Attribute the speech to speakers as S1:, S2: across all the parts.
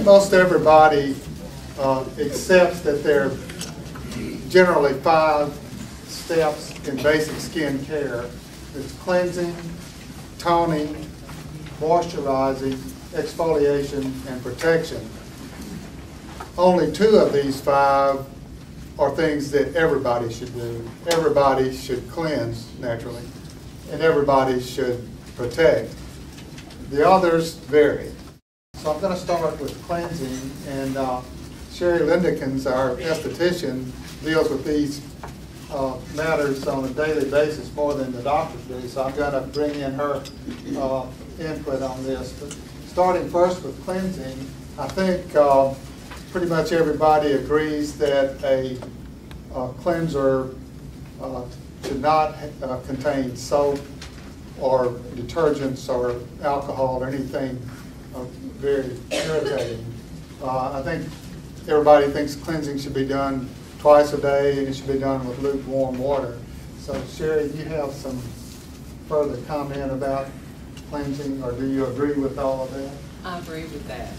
S1: most everybody accepts that there are generally 5 steps in basic skin care. It's cleansing, toning, moisturizing, exfoliation, and protection. Only 2 of these 5 are things that everybody should do. Everybody should cleanse naturally, and everybody should protect. The others vary. So I'm going to start with cleansing, and Sherry Lindikins, our esthetician, deals with these matters on a daily basis more than the doctors do, so I'm going to bring in her input on this. But starting first with cleansing, I think pretty much everybody agrees that a cleanser should not contain soap or detergents or alcohol or anything very irritating. I think everybody thinks cleansing should be done twice a day, and it should be done with lukewarm water. So Sherry, do you have some further comment about cleansing, or do you agree with all of that?
S2: I agree with that.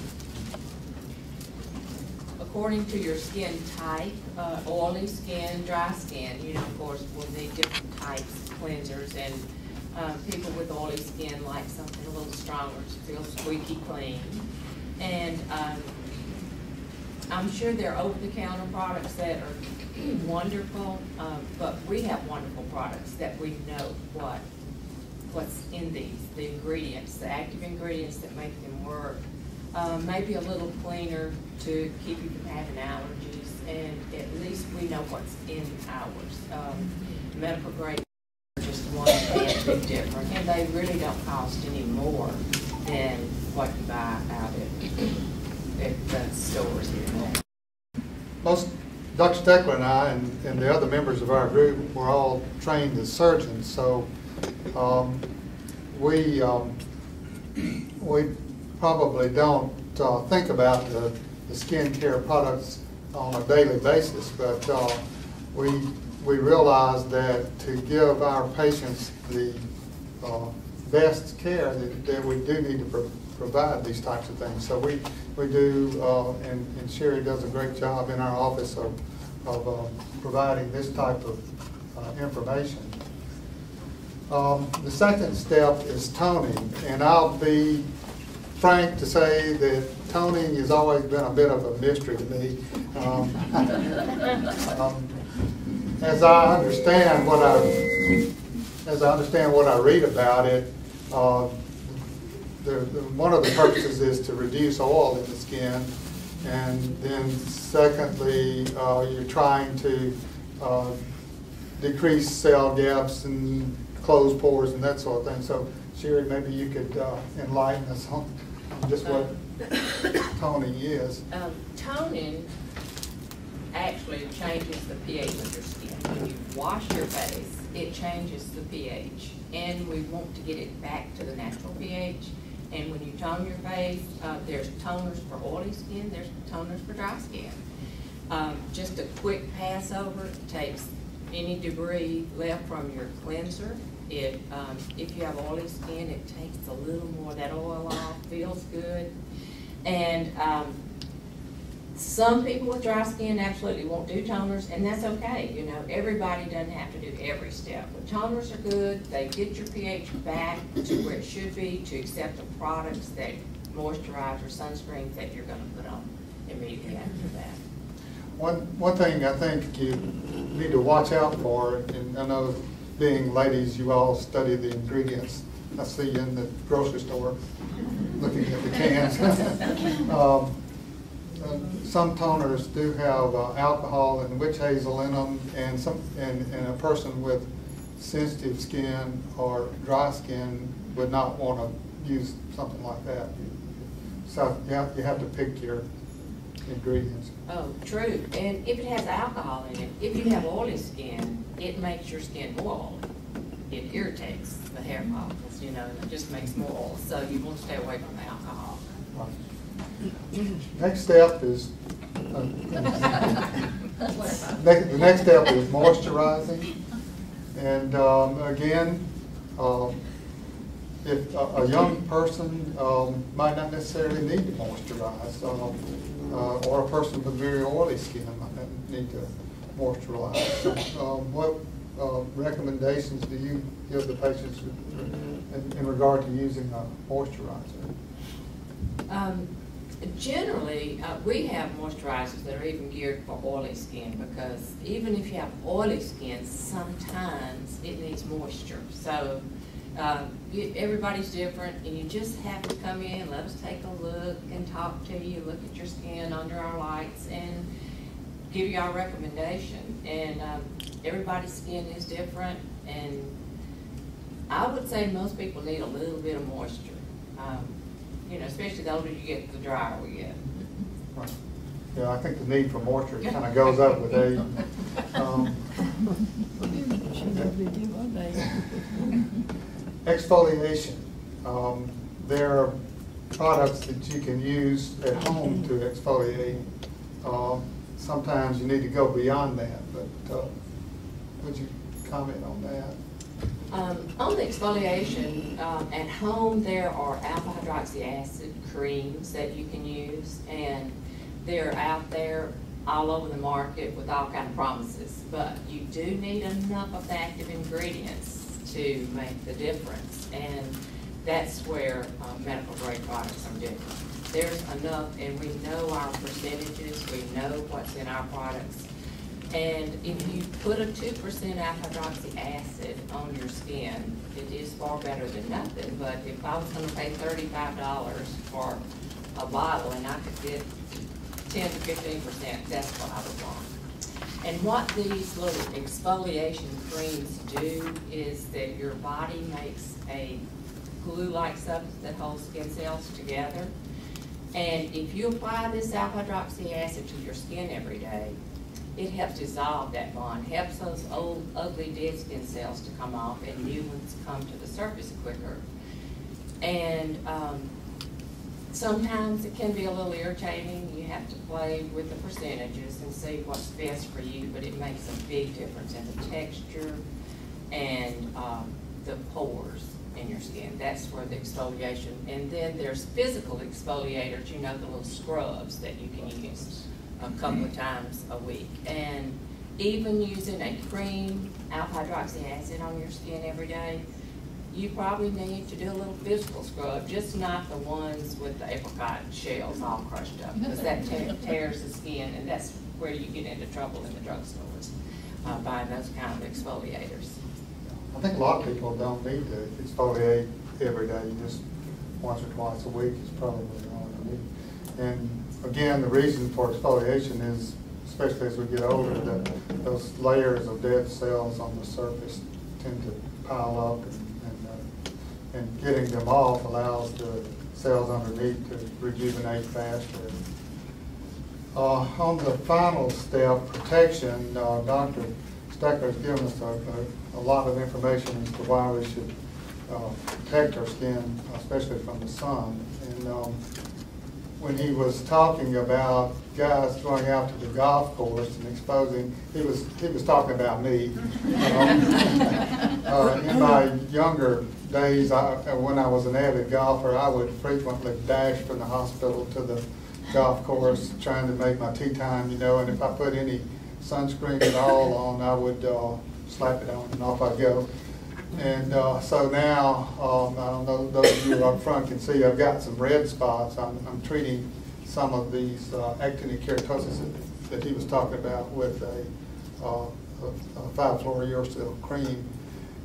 S2: According to your skin type, oily skin, dry skin, you know, of course, we'll need different types of cleansers, and people with oily skin like something a little stronger to feel squeaky clean. And I'm sure there are over-the-counter products that are wonderful, but we have wonderful products that we know what's in these, the ingredients, the active ingredients that make them work. Maybe a little cleaner to keep you from having allergies, and at least we know what's in ours. Medical grade are just one big different, and they really don't cost any more than what you buy out at the stores here.
S1: Dr. Steckler and I and the other members of our group were all trained as surgeons, so we probably don't think about the skin care products on a daily basis, but we realize that to give our patients the best care that we do need to provide these types of things. So we do, and Sherry does a great job in our office of providing this type of information. The second step is toning, and I'll be frank to say that toning has always been a bit of a mystery to me. As I understand what I read about it, one of the purposes is to reduce oil in the skin, and then secondly, you're trying to decrease cell gaps and close pores and that sort of thing. So Sherry, maybe you could enlighten us on just what toning is.
S2: Toning actually changes the pH of your skin. When you wash your face, it changes the pH, and we want to get it back to the natural pH. And when you tone your face, there's toners for oily skin, there's toners for dry skin. Just a quick pass over takes any debris left from your cleanser. If you have oily skin, it takes a little more of that oil off, feels good. And some people with dry skin absolutely won't do toners, and that's okay. You know, everybody doesn't have to do every step. But toners are good. They get your pH back to where it should be to accept the products that moisturize or sunscreens that you're going to put on immediately after that.
S1: One thing I think you need to watch out for, and I know being ladies, you all study the ingredients. I see you in the grocery store looking at the cans. Some toners do have alcohol and witch hazel in them, and a person with sensitive skin or dry skin would not want to use something like that. So you have to pick your ingredients.
S2: Oh, true. And if it has alcohol in it, if you have oily skin, it makes your skin more oily. It irritates the hair follicles, you know, and it just makes more oil. So you want to stay away from the alcohol.
S1: Right. Next step is the next step is moisturizing, and again, if a young person might not necessarily need to moisturize, or a person with very oily skin might not need to moisturize. What recommendations do you give the patients in regard to using a moisturizer?
S2: Generally, we have moisturizers that are even geared for oily skin, because even if you have oily skin, sometimes it needs moisture. So everybody's different, and you just have to come in, let us take a look and talk to you, look at your skin under our lights, and give you our recommendation. And everybody's skin is different, and I would say most people need a little bit of moisture. You know, especially the older you get, the drier we get.
S1: Right. Yeah, I think the need for moisture kind of goes up with age. Exfoliation. There are products that you can use at home to exfoliate. Sometimes you need to go beyond that, but would you comment on that?
S2: On the exfoliation, at home there are alpha hydroxy acid creams that you can use, and they're out there all over the market with all kind of promises, but you do need enough of the active ingredients to make the difference, and that's where medical grade products are different. There's enough, and we know our percentages, we know what's in our products. And if you put a 2% alpha hydroxy acid on your skin, it is far better than nothing. But if I was going to pay $35 for a bottle and I could get 10 to 15%, that's what I would want. And what these little exfoliation creams do is that your body makes a glue-like substance that holds skin cells together. And if you apply this alpha hydroxy acid to your skin every day, it helps dissolve that bond, helps those old, ugly, dead skin cells to come off and new ones come to the surface quicker. And sometimes it can be a little irritating. You have to play with the percentages and see what's best for you, but it makes a big difference in the texture and the pores in your skin. That's where the exfoliation, and then there's physical exfoliators, you know, the little scrubs that you can use a couple of times a week. And even using a cream alpha hydroxy acid on your skin every day, you probably need to do a little physical scrub, just not the ones with the apricot shells all crushed up, because that tears the skin, and that's where you get into trouble in the drugstores, buying those kind of exfoliators.
S1: I think a lot of people don't need to exfoliate every day. Just once or twice a week is probably all they need. And again, the reason for exfoliation is, especially as we get older, that those layers of dead cells on the surface tend to pile up, and getting them off allows the cells underneath to rejuvenate faster. On the final step, protection, Dr. Steckler's given us a lot of information as to why we should protect our skin, especially from the sun. And when he was talking about guys going out to the golf course and exposing, he was talking about me. In my younger days, when I was an avid golfer, I would frequently dash from the hospital to the golf course trying to make my tee time, you know, and if I put any sunscreen at all on, I would slap it on and off I'd go. And so now, I don't know, those of you up front can see I've got some red spots. I'm treating some of these actinic keratosis that he was talking about with a 5-fluorouracil cream.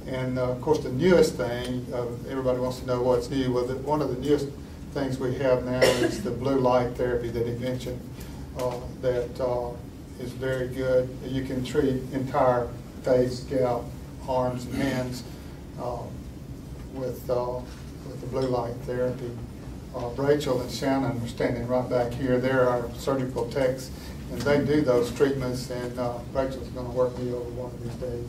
S1: And of course, the newest thing, everybody wants to know what's new. Well, one of the newest things we have now is the blue light therapy that he mentioned that is very good. You can treat entire face, scalp, arms, and hands with the blue light therapy. Rachel and Shannon are standing right back here. They're our surgical techs, and they do those treatments, and Rachel's going to work me over one of these days.